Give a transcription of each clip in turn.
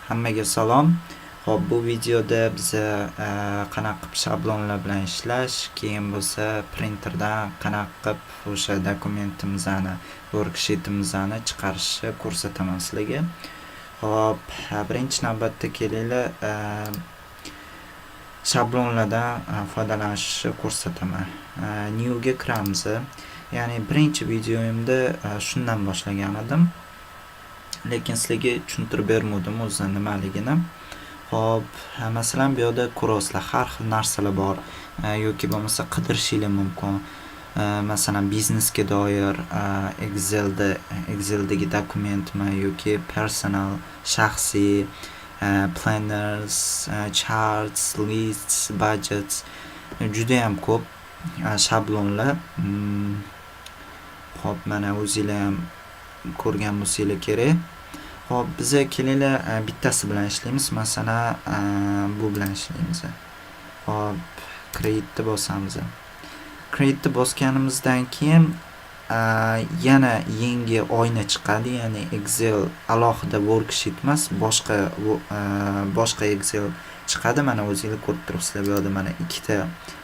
Hammaga salom. Xo'p, bu videoda biz qanaqa qilib shablonlar bilan ishlash, keyin bo'lsa printerdan qanaqa qilib o'sha dokumentimizni, worksheetimizni chiqarishni ko'rsataman sizlarga. Xo'p, birinchi navbatda kelinglar shablonlardan foydalanishni ko'rsataman. New ga kiramiz. Ya'ni birinchi videoyimda shundan boshlagan edim. Lekin sizlarga tushuntirib bermadim o'zi nimaligini. Xo'p, masalan bu yerda ko'rasizlar, har xil narsalar bor yoki bo'lmasa qidirishingiz mumkin. Masalan biznesga doir Exceldagi dokumentmi yoki personal, shaxsiy, planners, charts, lists, budgets juda ham ko'p shablonlar. Xo'p, mana o'zingizlar ham ko'rgan bo'lsanglar kerak. Xo'p, biz kelinglar bittasi bilan ishlaymiz. Masalan, bu bilan ishlaymiz. Xo'p, create'ni bosamiz. Create'ni bosganimizdan keyin yana yangi oyna chiqadi. Ya'ni Excel alohida worksheet emas, boshqa Excel chiqadi. Mana o'zingizlar ko'rib turibsizlar. Bu yerda mana ikkita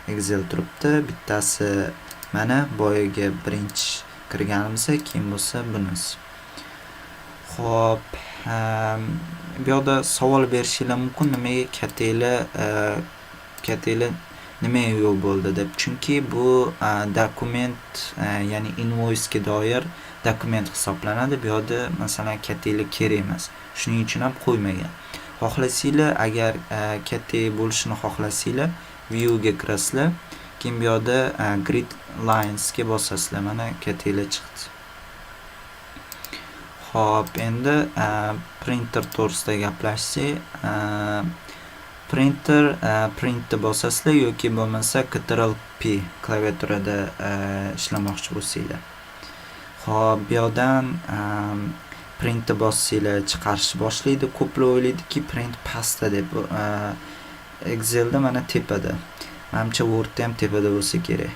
Excel turibdi. Bittasi mana boyaga birinchi kirganimizda, keyin bo'lsa bunisi. Xo'p, bu yerda savol berishingiz mumkin, nimaga kattanglar nimaga yo'q bo'ldi deb. Chunki bu dokument, ya'ni invoice ga doir dokument hisoblanadi. Bu yerda masalan kattanglar kerak emas. Shuning uchun ham qo'ymagan. Xohlasanglar, agar katta bo'lishini xohlasanglar, view ga kirasizlar. Keyin bu yerda grid lines ga bosasizlar. Mana kattanglar chiqdi. Xo'p, endi printer to'g'risida gaplashsak, printni bosasizlar yoki bo'lmasa Ctrl+P klaviaturada ishlamoqchi bo'lsanglar. Xo'p, bu yerdan printni bossanglar chiqarish boshlaydi. Ko'plar o'ylaydiki print pastda deb. Excelda mana tepada. Menimcha Wordda ham tepada bo'lsa kerak.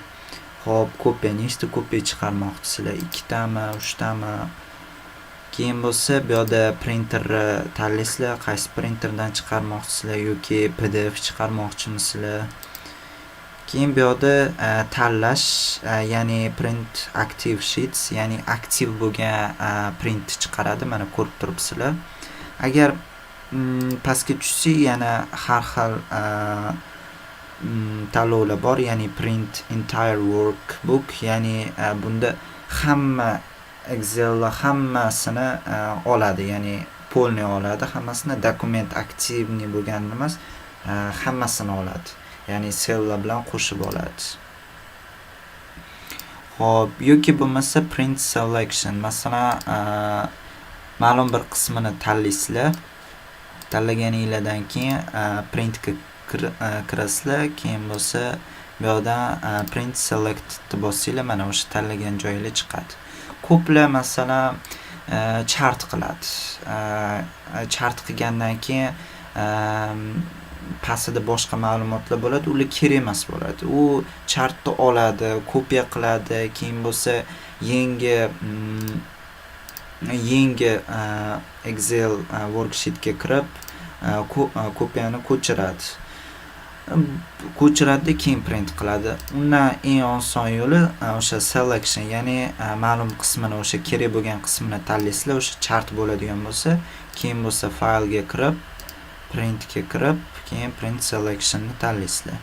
Xo'p, kopiya, nechta kopiya chiqarmoqchisizlar? 2 tami, 3 tami? Keyin bo'lsa bu yerda printerni tanlaysizlar, qaysi printerdan chiqarmoqchisizlar yoki PDF chiqarmoqchimisizlar. Keyin bu yerda tanlash, ya'ni print active sheets, ya'ni aktiv bo'lgan print chiqaradi. Mana ko'rib turibsizlar. Agar pastga tushsak, yana har xil tanlovlar bor, ya'ni print entire workbook, ya'ni bunda hamma Excel hammasini oladi, ya'ni polni oladi, hammasini dokument aktivni bo'lganini emas, hammasini oladi. Ya'ni sellar bilan qo'shib oladi. Xo'p, yoki bo'lmasa print selection, masalan, ma'lum bir qismini tanlaysizlar. Tanlaganingizdan keyin printga kirasizlar, keyin bo'lsa bu yerdan print selectni bossanglar, mana o'sha tanlagan joyingizga chiqadi. Ko'plar masalan chart qiladi. Chart qilgandan keyin pastida boshqa ma'lumotlar bo'ladi, ular kerak emas bo'ladi. U chartni oladi, kopiya qiladi, keyin bo'lsa yangi Excel worksheetga kirib kopiyani ko'chiradi, keyin print qiladi. Undan eng oson yo'li o'sha selection, ya'ni ma'lum qismini, o'sha kerak bo'lgan qismini tanlaysizlar, o'sha chart bo'ladigan bo'lsa, keyin bo'lsa faylga kirib, printga kirib, keyin print selectionni tanlaysizlar.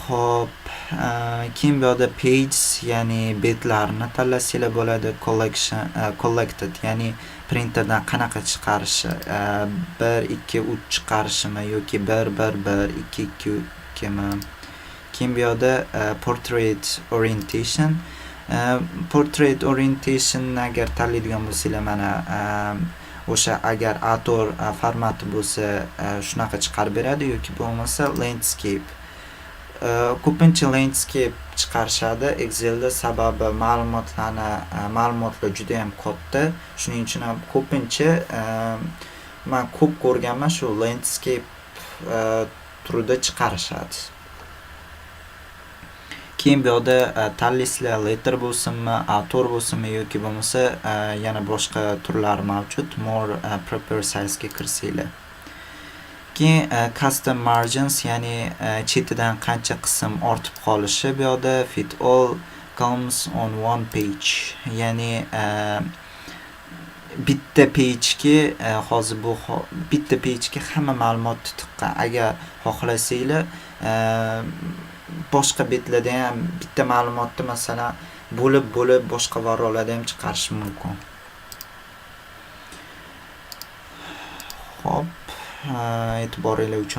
Xo'p, keyin bu yerda pages, ya'ni betlarni tanlasanglar bo'ladi. Collected, ya'ni printerdan qanaqa chiqarishi, 1 2 3 chiqarishimi yoki 1 1 1 2 2 2 mi. Keyin bu yerda portrait orientation. Portrait orientation agar tanlaydigan bo'lsanglar, mana o'sha agar A4 formati bo'lsa shunaqa chiqarib beradi yoki bo'lmasa landscape. Ko'pincha landscape chiqarishadi Excelda, sababi ma'lumotlar juda ham katta. Shuning uchun ham ko'pincha men ko'p ko'rganman, shu landscape turida chiqarishadi. Keyin bu yerda tanlaysizlar, letter bo'lsinmi, autor bo'lsinmi yoki bo'lmasa yana boshqa turlari mavjud. More proper size ga kirsanglar. Keyin custom margins, ya'ni chetidan qancha qism ortib qolishi. Bu yerda fit all comes on one page. Ya'ni bitta page ga hozir bu bitta page ga hamma ma'lumot tiqqan. Agar xohlasanglar boshqa betlarda ham bitta ma'lumotni masalan bo'lib boshqa varrolarda ham chiqarish mumkin. Xo'p, e'tiboringiz uchun